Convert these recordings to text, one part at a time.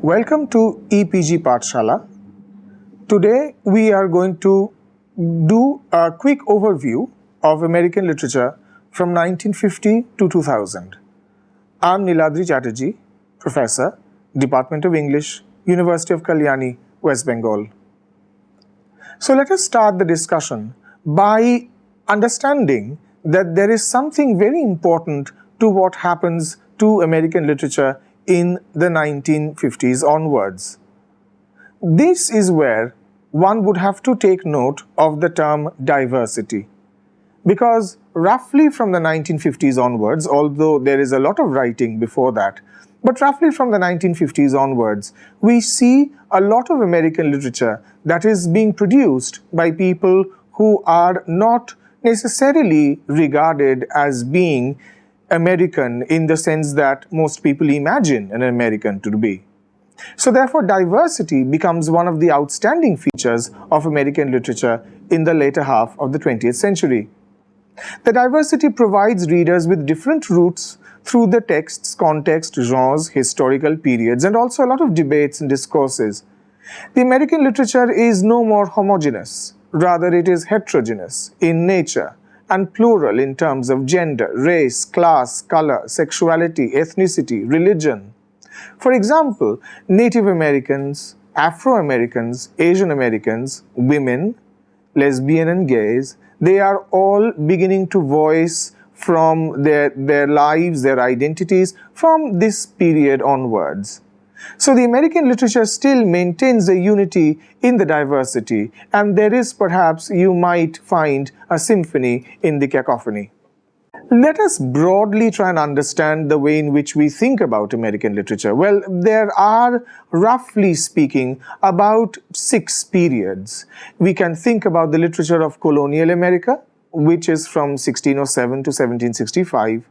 Welcome to EPG Pathshala. Today we are going to do a quick overview of American literature from 1950 to 2000. I'm Niladri Chatterjee, Professor, Department of English, University of Kalyani, West Bengal. So let us start the discussion by understanding that there is something very important to what happens to American literature in the 1950s onwards. This is where one would have to take note of the term diversity, because roughly from the 1950s onwards, although there is a lot of writing before that, but roughly from the 1950s onwards, we see a lot of American literature that is being produced by people who are not necessarily regarded as being American in the sense that most people imagine an American to be. So therefore, diversity becomes one of the outstanding features of American literature in the later half of the 20th century. The diversity provides readers with different routes through the texts, context, genres, historical periods, and also a lot of debates and discourses. The American literature is no more homogeneous, rather it is heterogeneous in nature and plural in terms of gender, race, class, color, sexuality, ethnicity, religion. For example, Native Americans, Afro-Americans, Asian Americans, women, lesbian and gays, they are all beginning to voice from their lives, their identities from this period onwards. So the American literature still maintains a unity in the diversity, and there is perhaps, you might find, a symphony in the cacophony. Let us broadly try and understand the way in which we think about American literature. Well, there are, roughly speaking, about 6 periods. We can think about the literature of colonial America, which is from 1607 to 1765.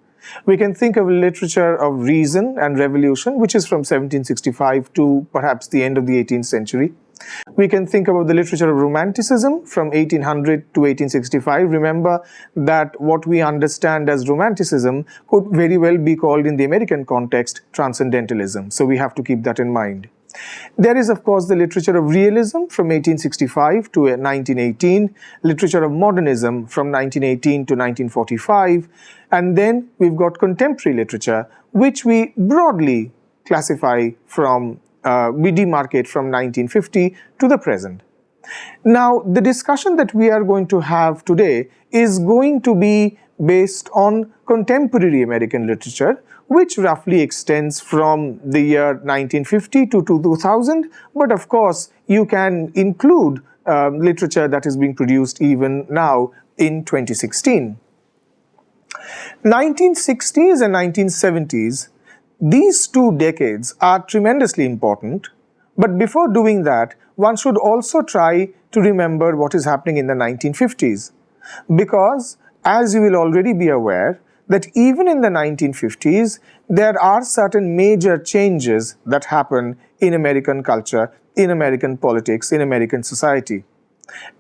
We can think of literature of reason and revolution, which is from 1765 to perhaps the end of the 18th century. We can think about the literature of romanticism from 1800 to 1865. Remember that what we understand as romanticism could very well be called in the American context transcendentalism. So we have to keep that in mind. There is, of course, the literature of realism from 1865 to 1918, literature of modernism from 1918 to 1945, and then we've got contemporary literature, which we broadly classify from, we demarcate from 1950 to the present. Now, the discussion that we are going to have today is going to be based on contemporary American literature, which roughly extends from the year 1950 to 2000, but of course you can include literature that is being produced even now in 2016. 1960s and 1970s, these 2 decades are tremendously important, but before doing that, one should also try to remember what is happening in the 1950s, because as you will already be aware, that even in the 1950s, there are certain major changes that happen in American culture, in American politics, in American society.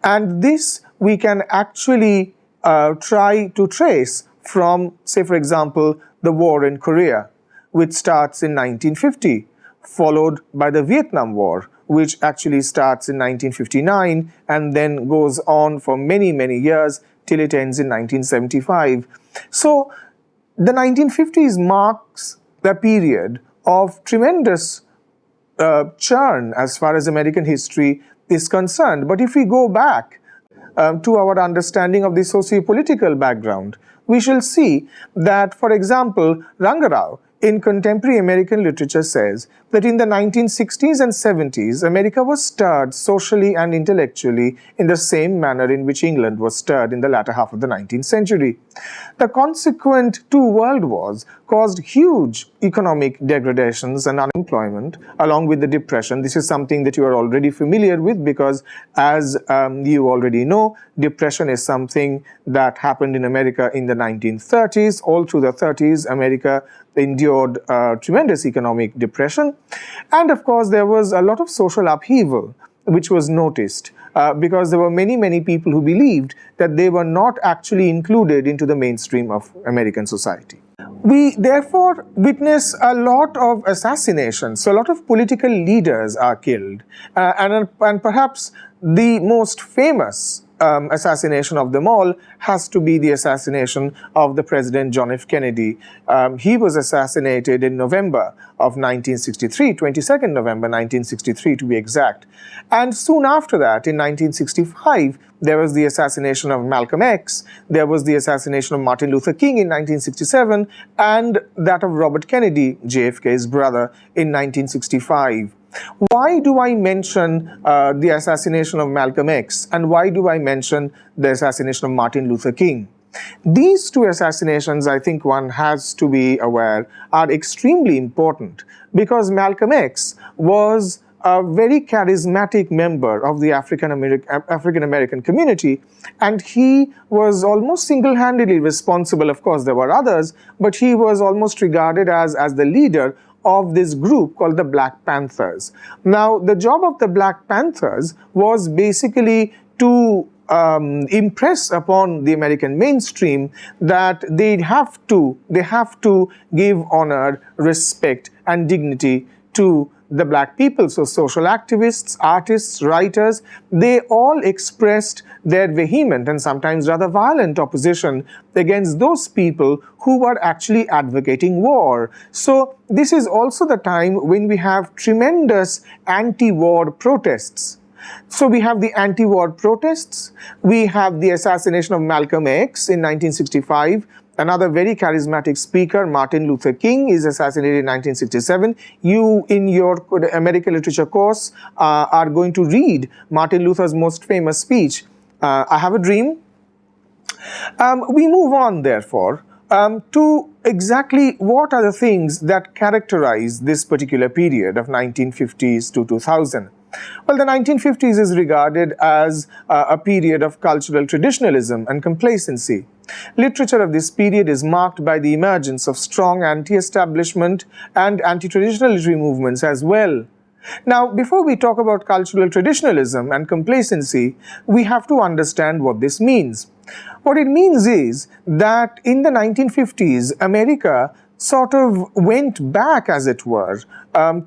And this we can actually try to trace from, say for example, the war in Korea, which starts in 1950, followed by the Vietnam War, which actually starts in 1959 and then goes on for many, many years till it ends in 1975. So the 1950s marks the period of tremendous churn as far as American history is concerned. But if we go back to our understanding of the socio-political background, we shall see that, for example, Rangarao in contemporary American literature says that in the 1960s and 70s, America was stirred socially and intellectually in the same manner in which England was stirred in the latter half of the 19th century. The consequent 2 world wars caused huge economic degradations and unemployment, along with the depression. This is something that you are already familiar with because, as you already know, depression is something that happened in America in the 1930s. All through the 30s, America endured tremendous economic depression. And of course, there was a lot of social upheaval which was noticed because there were many people who believed that they were not actually included into the mainstream of American society. We therefore witness a lot of assassinations. So a lot of political leaders are killed. And perhaps the most famous assassination of them all has to be the assassination of the President John F. Kennedy. He was assassinated in November of 1963, 22nd November 1963 to be exact. And soon after that, in 1965, there was the assassination of Malcolm X, there was the assassination of Martin Luther King in 1967, and that of Robert Kennedy, JFK's brother, in 1965. Why do I mention the assassination of Malcolm X, and why do I mention the assassination of Martin Luther King? These two assassinations, I think one has to be aware, are extremely important because Malcolm X was a very charismatic member of the African American community, and he was almost single-handedly responsible. Of course, there were others, but he was almost regarded as the leader of this group called the Black Panthers. Now, the job of the Black Panthers was basically to impress upon the American mainstream that they have to give honor, respect, and dignity to the black people. So social activists, artists, writers, they all expressed their vehement and sometimes rather violent opposition against those people who were actually advocating war. So this is also the time when we have tremendous anti-war protests. So we have the anti-war protests, we have the assassination of Malcolm X in 1965, another very charismatic speaker, Martin Luther King, is assassinated in 1967. You, in your American literature course, are going to read Martin Luther's most famous speech, I Have a Dream. We move on, therefore, to exactly what are the things that characterize this particular period of 1950s to 2000. Well, the 1950s is regarded as a period of cultural traditionalism and complacency. Literature of this period is marked by the emergence of strong anti-establishment and anti-traditional literary movements as well. Now, before we talk about cultural traditionalism and complacency, we have to understand what this means. What it means is that in the 1950s, America sort of went back, as it were,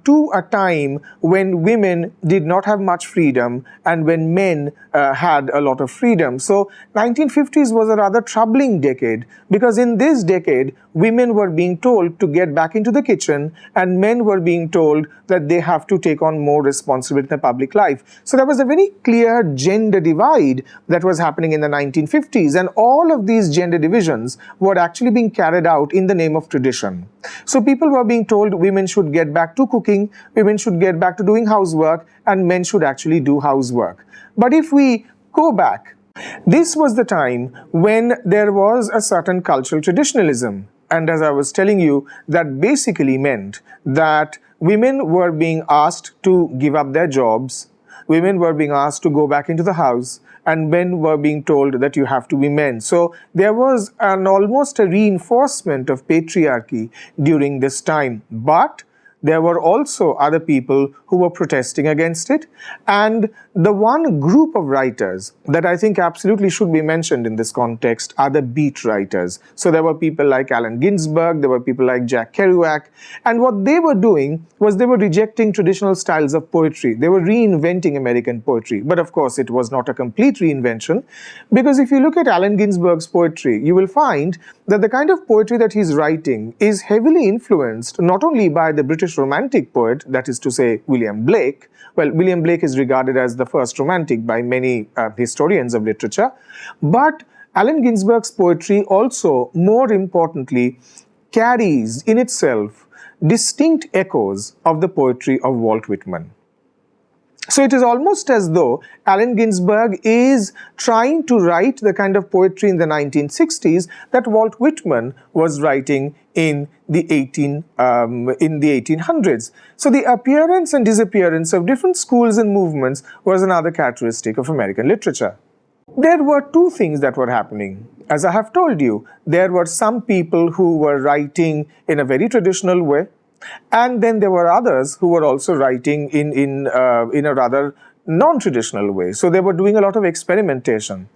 to a time when women did not have much freedom and when men had a lot of freedom. So 1950s was a rather troubling decade because in this decade, women were being told to get back into the kitchen and men were being told that they have to take on more responsibility in the public life. So there was a very clear gender divide that was happening in the 1950s, and all of these gender divisions were actually being carried out in the name of tradition. So people were being told women should get back to cooking, women should get back to doing housework, and men should actually do housework. But if we go back, this was the time when there was a certain cultural traditionalism. And as I was telling you, that basically meant that women were being asked to give up their jobs, women were being asked to go back into the house, and men were being told that you have to be men. So there was almost a reinforcement of patriarchy during this time. But there were also other people who were protesting against it. And the one group of writers that I think absolutely should be mentioned in this context are the beat writers. So there were people like Allen Ginsberg, there were people like Jack Kerouac, and what they were doing was they were rejecting traditional styles of poetry. They were reinventing American poetry. But of course, it was not a complete reinvention, because if you look at Allen Ginsberg's poetry, you will find that the kind of poetry that he's writing is heavily influenced not only by the British Romantic poet, that is to say William Blake. Well, William Blake is regarded as the first Romantic by many historians of literature, but Allen Ginsberg's poetry also, more importantly, carries in itself distinct echoes of the poetry of Walt Whitman. So it is almost as though Allen Ginsberg is trying to write the kind of poetry in the 1960s that Walt Whitman was writing in the 1800s. So the appearance and disappearance of different schools and movements was another characteristic of American literature. There were two things that were happening. As I have told you, there were some people who were writing in a very traditional way, and then there were others who were also writing in a rather non-traditional way. So they were doing a lot of experimentation.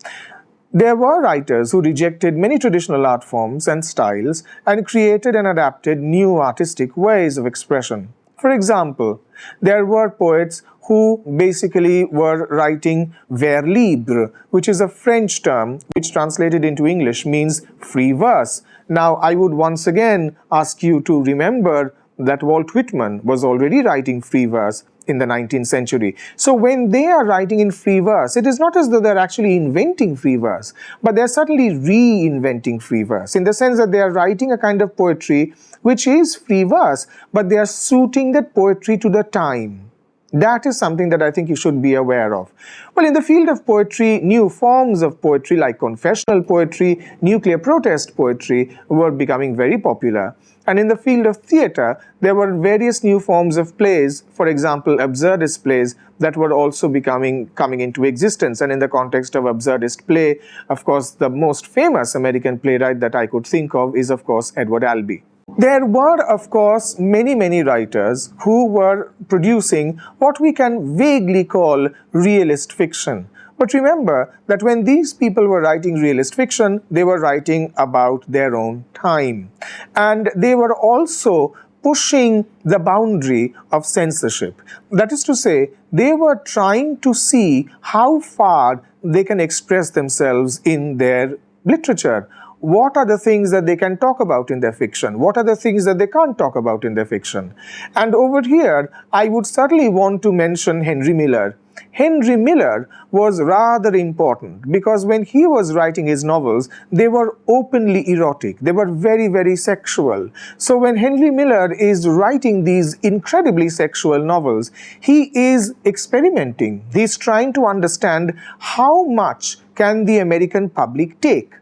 There were writers who rejected many traditional art forms and styles and created and adapted new artistic ways of expression. For example, there were poets who basically were writing vers libre, which is a French term which translated into English means free verse. Now, I would once again ask you to remember that Walt Whitman was already writing free verse in the 19th century. So when they are writing in free verse, it is not as though they're actually inventing free verse, but they're certainly reinventing free verse in the sense that they are writing a kind of poetry which is free verse, but they are suiting that poetry to the time. That is something that I think you should be aware of. Well, in the field of poetry, new forms of poetry like confessional poetry, nuclear protest poetry were becoming very popular. And in the field of theatre, there were various new forms of plays, for example, absurdist plays that were also coming into existence. And in the context of absurdist play, of course, the most famous American playwright that I could think of is, of course, Edward Albee. There were, of course, many writers who were producing what we can vaguely call realist fiction. But remember that when these people were writing realist fiction, they were writing about their own time. And they were also pushing the boundary of censorship. That is to say, they were trying to see how far they can express themselves in their literature. What are the things that they can talk about in their fiction? What are the things that they can't talk about in their fiction? And over here, I would certainly want to mention Henry Miller. Henry Miller was rather important because when he was writing his novels, they were openly erotic. They were very sexual. So when Henry Miller is writing these incredibly sexual novels, he is experimenting. He's trying to understand how much can the American public take.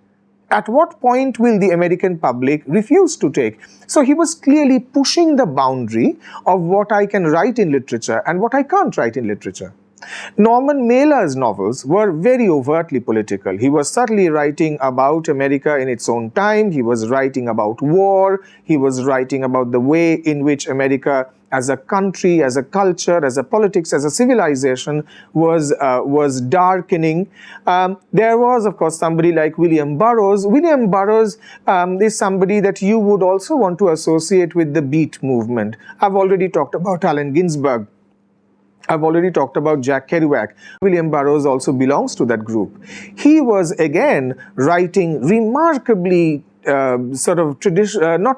At what point will the American public refuse to take? So he was clearly pushing the boundary of what I can write in literature and what I can't write in literature. Norman Mailer's novels were very overtly political. He was certainly writing about America in its own time. He was writing about war. He was writing about the way in which America as a country, as a culture, as a politics, as a civilization was darkening. There was, of course, somebody like William Burroughs. William Burroughs is somebody that you would also want to associate with the Beat movement. I've already talked about Allen Ginsberg. I've already talked about Jack Kerouac. William Burroughs also belongs to that group. He was again writing remarkably not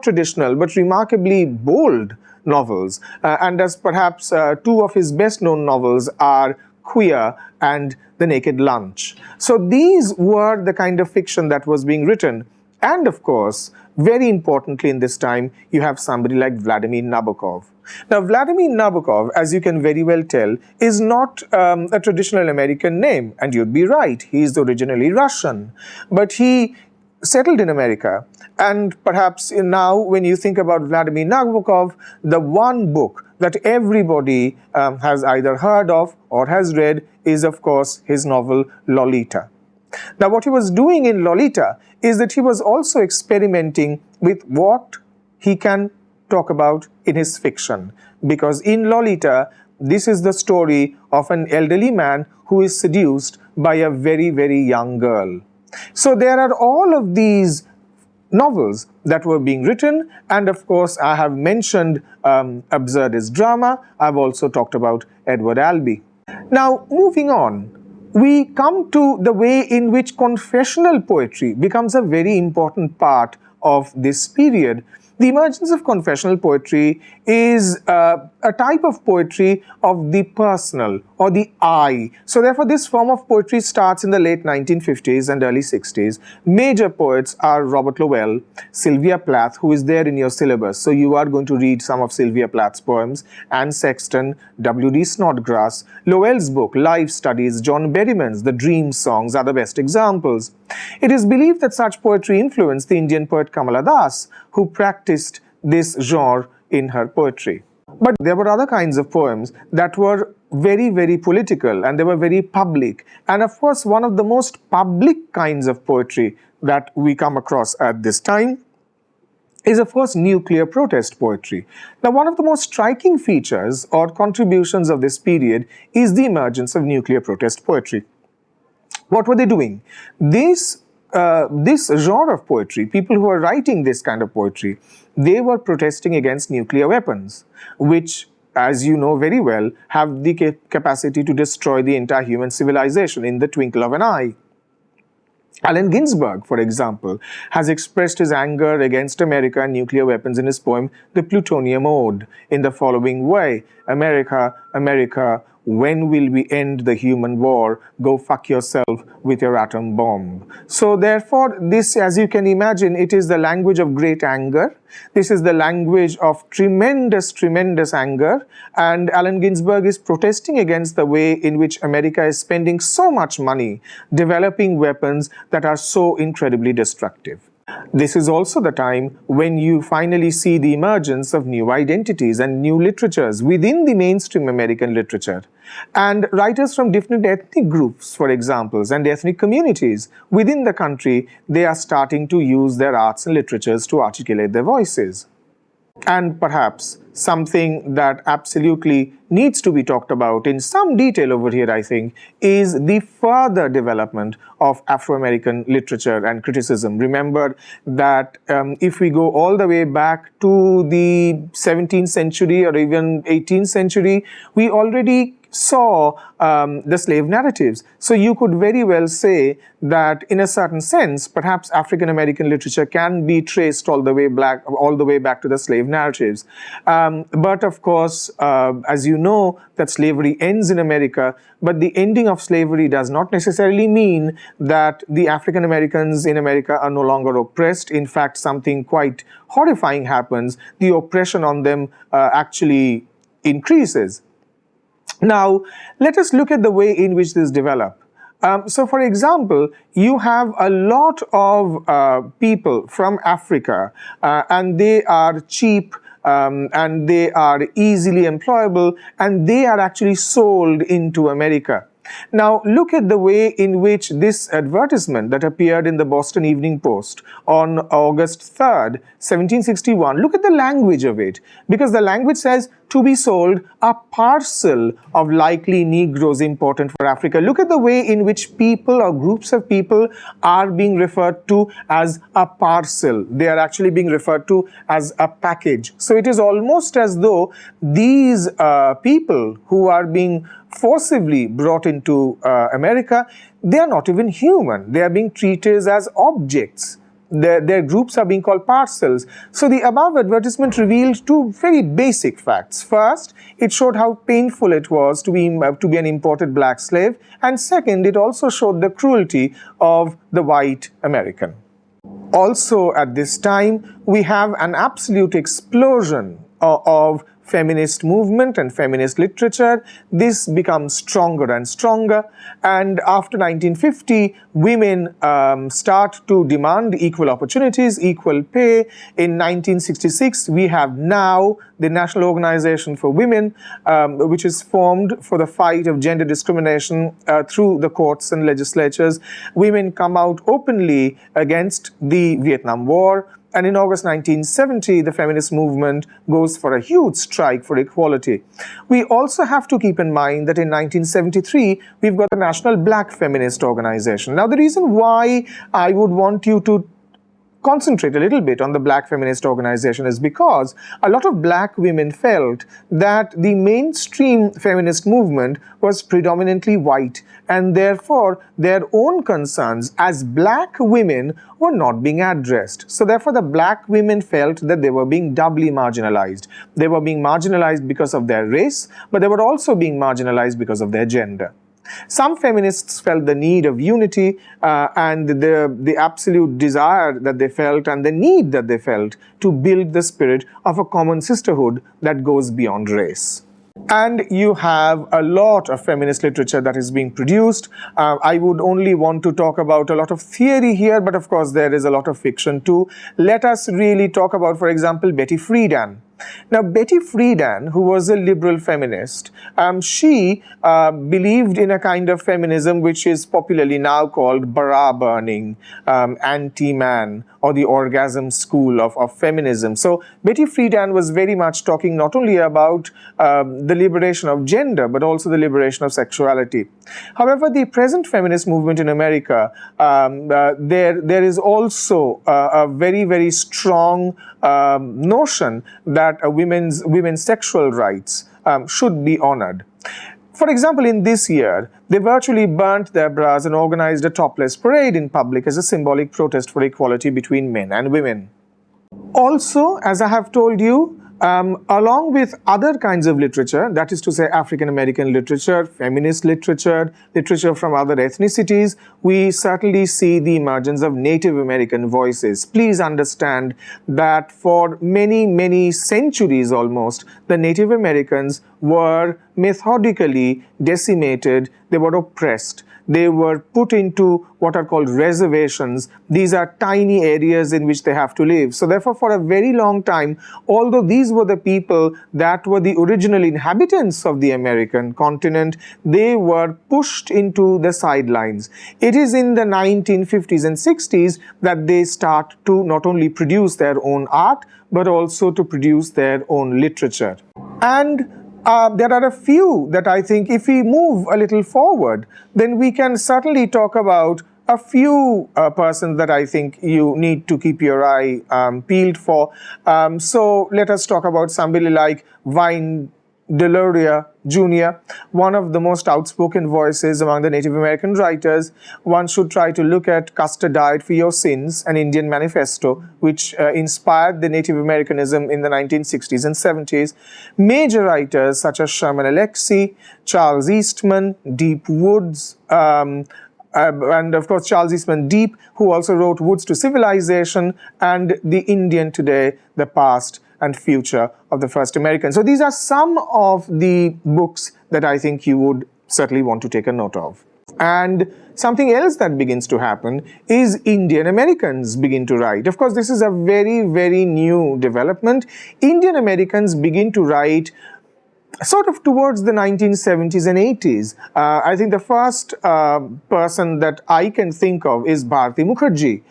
traditional, but remarkably bold novels. And as perhaps two of his best known novels are Queer and The Naked Lunch. So these were the kind of fiction that was being written. And of course, very importantly in this time, you have somebody like Vladimir Nabokov. Now, Vladimir Nabokov, as you can very well tell, is not a traditional American name. And you'd be right, he is originally Russian. But he settled in America. And perhaps now, when you think about Vladimir Nabokov, the one book that everybody has either heard of or has read is, of course, his novel Lolita. Now, what he was doing in Lolita is that he was also experimenting with what he can talk about in his fiction. Because in Lolita, this is the story of an elderly man who is seduced by a very young girl. So there are all of these novels that were being written, and of course I have mentioned absurdist drama. I've also talked about Edward Albee. Now, moving on, we come to the way in which confessional poetry becomes a very important part of this period. The emergence of confessional poetry is a type of poetry of the personal or the I. So therefore, this form of poetry starts in the late 1950s and early 60s. Major poets are Robert Lowell, Sylvia Plath, who is there in your syllabus. So you are going to read some of Sylvia Plath's poems, Anne Sexton, W.D. Snodgrass. Lowell's book, Life Studies, John Berryman's The Dream Songs are the best examples. It is believed that such poetry influenced the Indian poet Kamala Das, who practiced this genre in her poetry. But there were other kinds of poems that were very political, and they were very public. And of course, one of the most public kinds of poetry that we come across at this time is, of course, nuclear protest poetry. Now, one of the most striking features or contributions of this period is the emergence of nuclear protest poetry. What were they doing? This genre of poetry, people who are writing this kind of poetry, they were protesting against nuclear weapons, which, as you know very well, have the capacity to destroy the entire human civilization in the twinkle of an eye. Allen Ginsberg, for example, has expressed his anger against America and nuclear weapons in his poem The Plutonium Ode in the following way: America, America, when will we end the human war? Go fuck yourself with your atom bomb. So therefore, this, as you can imagine, it is the language of great anger. This is the language of tremendous, tremendous anger. And Allen Ginsberg is protesting against the way in which America is spending so much money developing weapons that are so incredibly destructive. This is also the time when you finally see the emergence of new identities and new literatures within the mainstream American literature. And writers from different ethnic groups, for example, and ethnic communities within the country, they are starting to use their arts and literatures to articulate their voices. And perhaps something that absolutely needs to be talked about in some detail over here, I think, is the further development of Afro-American literature and criticism. Remember that if we go all the way back to the 17th century or even 18th century, we already saw the slave narratives. So you could very well say that in a certain sense, perhaps African American literature can be traced all the way back to the slave narratives. But of course, as you know, that slavery ends in America, but the ending of slavery does not necessarily mean that the African Americans in America are no longer oppressed. In fact, something quite horrifying happens. The oppression on them actually increases. Now, let us look at the way in which this developed. So, for example, you have a lot of people from Africa, and they are cheap, and they are easily employable, and they are actually sold into America. Now, look at the way in which this advertisement that appeared in the Boston Evening Post on August 3rd, 1761, look at the language of it, because the language says, to be sold, a parcel of likely Negroes important for Africa. Look at the way in which people or groups of people are being referred to as a parcel. They are actually being referred to as a package. So it is almost as though these people who are being forcibly brought into America, they are not even human. They are being treated as objects. Their groups are being called parcels. So the above advertisement revealed two very basic facts. First, it showed how painful it was to be an imported black slave. And second, it also showed the cruelty of the white American. Also at this time, we have an absolute explosion of feminist movement and feminist literature. This becomes stronger and stronger, and after 1950, women start to demand equal opportunities, equal pay. In 1966, we have now the National Organization for Women, which is formed for the fight of gender discrimination through the courts and legislatures. Women come out openly against the Vietnam War. And in August 1970, the feminist movement goes for a huge strike for equality. We also have to keep in mind that in 1973, we've got the National Black Feminist Organization. Now, the reason why I would want you to concentrate a little bit on the Black Feminist Organization is because a lot of black women felt that the mainstream feminist movement was predominantly white, and therefore their own concerns as black women were not being addressed. So therefore the black women felt that they were being doubly marginalized. They were being marginalized because of their race, but they were also being marginalized because of their gender. Some feminists felt the need of unity and the absolute desire that they felt and the need that they felt to build the spirit of a common sisterhood that goes beyond race. And you have a lot of feminist literature that is being produced. I would only want to talk about a lot of theory here, but of course there is a lot of fiction too. Let us really talk about, for example, Betty Friedan. Now, Betty Friedan, who was a liberal feminist, she believed in a kind of feminism which is popularly now called bra burning, anti-man, or the orgasm school of feminism. So Betty Friedan was very much talking not only about the liberation of gender, but also the liberation of sexuality. However, the present feminist movement in America, there is also a very, very strong notion that women's sexual rights should be honored. For example, in this year, they virtually burnt their bras and organized a topless parade in public as a symbolic protest for equality between men and women. Also, as I have told you, along with other kinds of literature, that is to say African American literature, feminist literature, literature from other ethnicities, we certainly see the emergence of Native American voices. Please understand that for many, many centuries almost, the Native Americans were methodically decimated, they were oppressed. They were put into what are called reservations. These are tiny areas in which they have to live. So therefore, for a very long time, although these were the people that were the original inhabitants of the American continent, they were pushed into the sidelines. It is in the 1950s and 60s that they start to not only produce their own art, but also to produce their own literature. And there are a few that I think if we move a little forward, then we can certainly talk about a few persons that I think you need to keep your eye peeled for. So let us talk about somebody like Vine Deloria Jr., one of the most outspoken voices among the Native American writers. One should try to look at Custard Diet for Your Sins, an Indian manifesto, which inspired the Native Americanism in the 1960s and 70s. Major writers such as Sherman Alexie, Charles Eastman, Deep Woods, and of course Charles Eastman Deep, who also wrote Woods to Civilization and The Indian Today, the Past and Future of the First American. So these are some of the books that I think you would certainly want to take a note of. And something else that begins to happen is Indian Americans begin to write. Of course, this is a very, very new development. Indian Americans begin to write sort of towards the 1970s and 80s. I think the first person that I can think of is Bharti Mukherjee,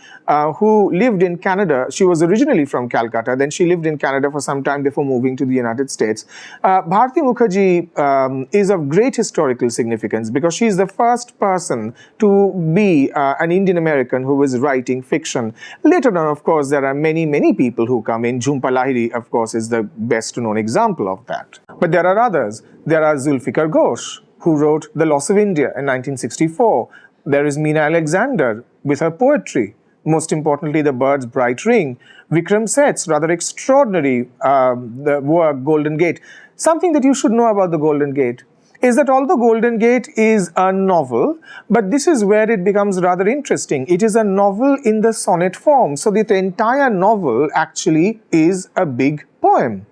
who lived in Canada. She was originally from Calcutta, then she lived in Canada for some time before moving to the United States. Bharti Mukherjee is of great historical significance because she is the first person to be an Indian American who was writing fiction. Later on, of course, there are many, many people who come in. Jhumpa Lahiri, of course, is the best known example of that. But there are others. There are Zulfikar Ghosh, who wrote The Loss of India in 1964. There is Meena Alexander with her poetry. Most importantly, The Bird's Bright Ring. Vikram Seth's rather extraordinary the work, Golden Gate. Something that you should know about the Golden Gate is that although Golden Gate is a novel, but this is where it becomes rather interesting. It is a novel in the sonnet form. So the entire novel actually is a big poem.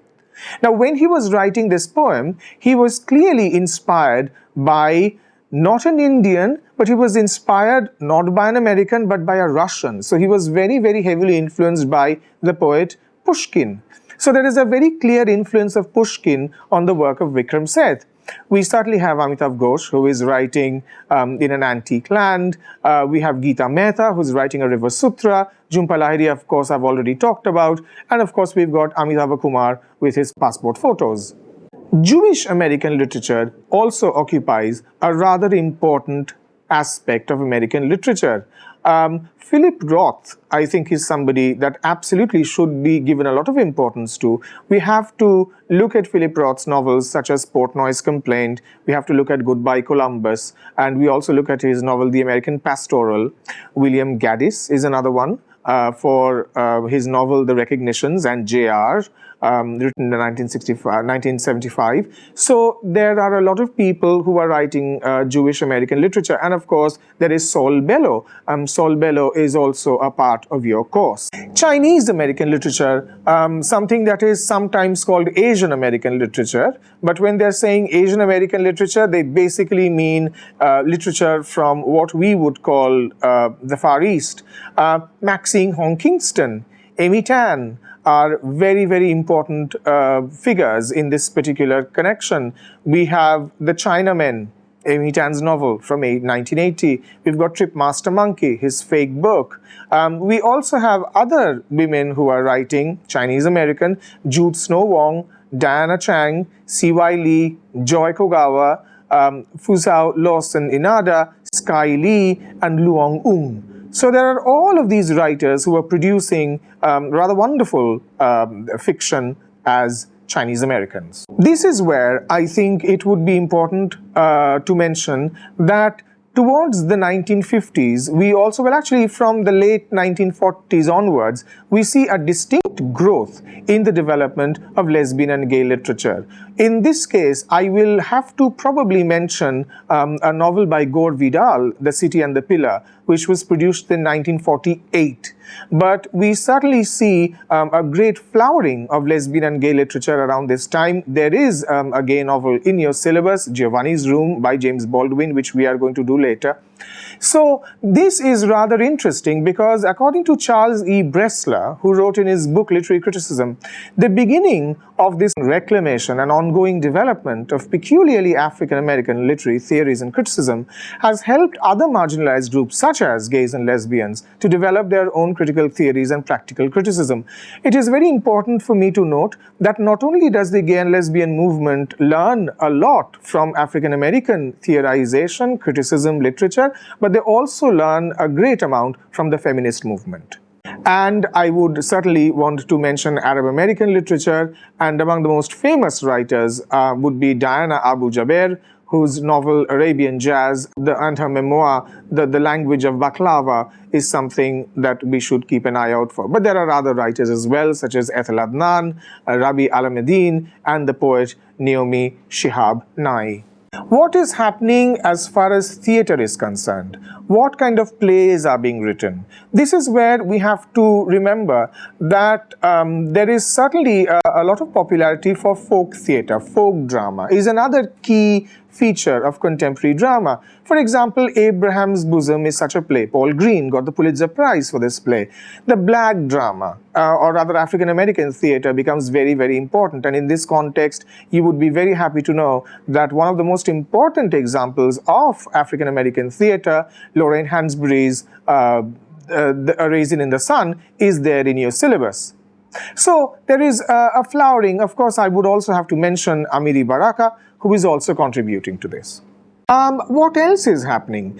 Now, when he was writing this poem, he was clearly inspired by not an Indian, but he was inspired not by an American, but by a Russian. So he was very, very heavily influenced by the poet Pushkin. So there is a very clear influence of Pushkin on the work of Vikram Seth. We certainly have Amitav Ghosh, who is writing in an antique land. We have Geeta Mehta, who is writing a River Sutra. Jhumpa Lahiri, of course, I've already talked about. And of course, we've got Amitabh Kumar with his passport photos. Jewish American literature also occupies a rather important aspect of American literature. Philip Roth, I think, is somebody that absolutely should be given a lot of importance to. We have to look at Philip Roth's novels such as Portnoy's Complaint. We have to look at Goodbye Columbus. And we also look at his novel, The American Pastoral. William Gaddis is another one for his novel, The Recognitions, and J.R., written in 1975. So there are a lot of people who are writing Jewish American literature. And of course, there is Saul Bellow. Saul Bellow is also a part of your course. Chinese American literature, something that is sometimes called Asian American literature. But when they're saying Asian American literature, they basically mean literature from what we would call the Far East. Maxine Hong Kingston, Amy Tan, are very, very important figures in this particular connection. We have the Chinamen, Amy Tan's novel from 1980. We've got Trip Master Monkey, his fake book. We also have other women who are writing, Chinese-American, Jude Snow Wong, Diana Chang, C.Y. Lee, Joy Kogawa, Fuzhou Lawson Inada, Sky Lee, and Luong Ung. So there are all of these writers who are producing rather wonderful fiction as Chinese Americans. This is where I think it would be important to mention that towards the 1950s, we also, well actually from the late 1940s onwards, we see a distinct growth in the development of lesbian and gay literature. In this case, I will have to probably mention a novel by Gore Vidal, The City and the Pillar, which was produced in 1948. But we certainly see a great flowering of lesbian and gay literature around this time. There is a gay novel in your syllabus, Giovanni's Room by James Baldwin, which we are going to do later. So this is rather interesting because according to Charles E. Bressler, who wrote in his book Literary Criticism, the beginning of this reclamation and ongoing development of peculiarly African-American literary theories and criticism has helped other marginalized groups such as gays and lesbians to develop their own critical theories and practical criticism. It is very important for me to note that not only does the gay and lesbian movement learn a lot from African-American theorization, criticism, literature, but they also learn a great amount from the feminist movement. And I would certainly want to mention Arab American literature, and among the most famous writers would be Diana Abu Jaber, whose novel Arabian Jazz and her memoir, The Language of Baklava, is something that we should keep an eye out for. But there are other writers as well, such as Ethel Adnan, Rabi Alameddin, and the poet Naomi Shihab Nye. What is happening as far as theatre is concerned? What kind of plays are being written? This is where we have to remember that there is certainly a lot of popularity for folk theatre. Folk drama is another key feature of contemporary drama. For example, Abraham's Bosom is such a play. Paul Green got the Pulitzer Prize for this play. The black drama, or rather African-American theatre, becomes very, very important. And in this context, you would be very happy to know that one of the most important examples of African-American theatre, Lorraine Hansberry's A Raisin in the Sun, is there in your syllabus. So there is a flowering. Of course, I would also have to mention Amiri Baraka, who is also contributing to this. What else is happening?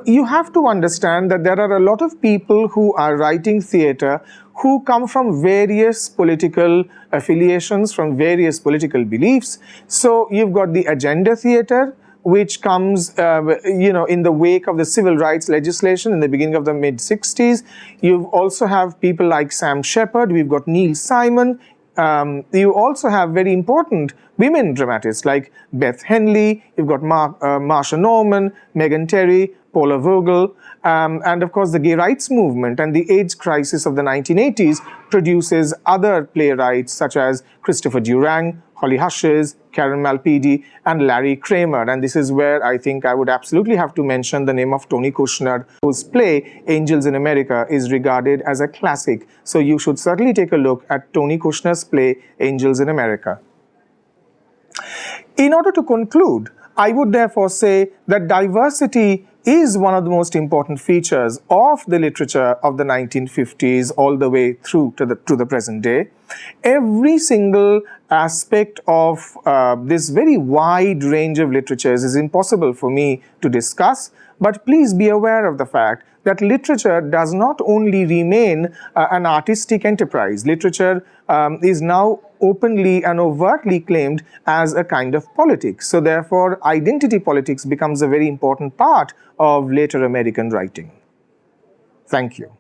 You have to understand that there are a lot of people who are writing theatre who come from various political affiliations, from various political beliefs. So you've got the agenda theatre, which comes, in the wake of the civil rights legislation in the beginning of the mid-60s. You also have people like Sam Shepard. We've got Neil Simon. You also have very important women dramatists like Beth Henley. You've got Marsha Norman, Megan Terry, Paula Vogel, and of course the gay rights movement and the AIDS crisis of the 1980s produces other playwrights such as Christopher Durang, Holly Hushes, Karen Malpidi, and Larry Kramer. And this is where I think I would absolutely have to mention the name of Tony Kushner, whose play Angels in America is regarded as a classic. So you should certainly take a look at Tony Kushner's play Angels in America. In order to conclude, I would therefore say that diversity is one of the most important features of the literature of the 1950s all the way through to the present day. Every single aspect of this very wide range of literatures is impossible for me to discuss, but please be aware of the fact that literature does not only remain an artistic enterprise. Literature is now openly and overtly claimed as a kind of politics. So therefore, identity politics becomes a very important part of later American writing. Thank you.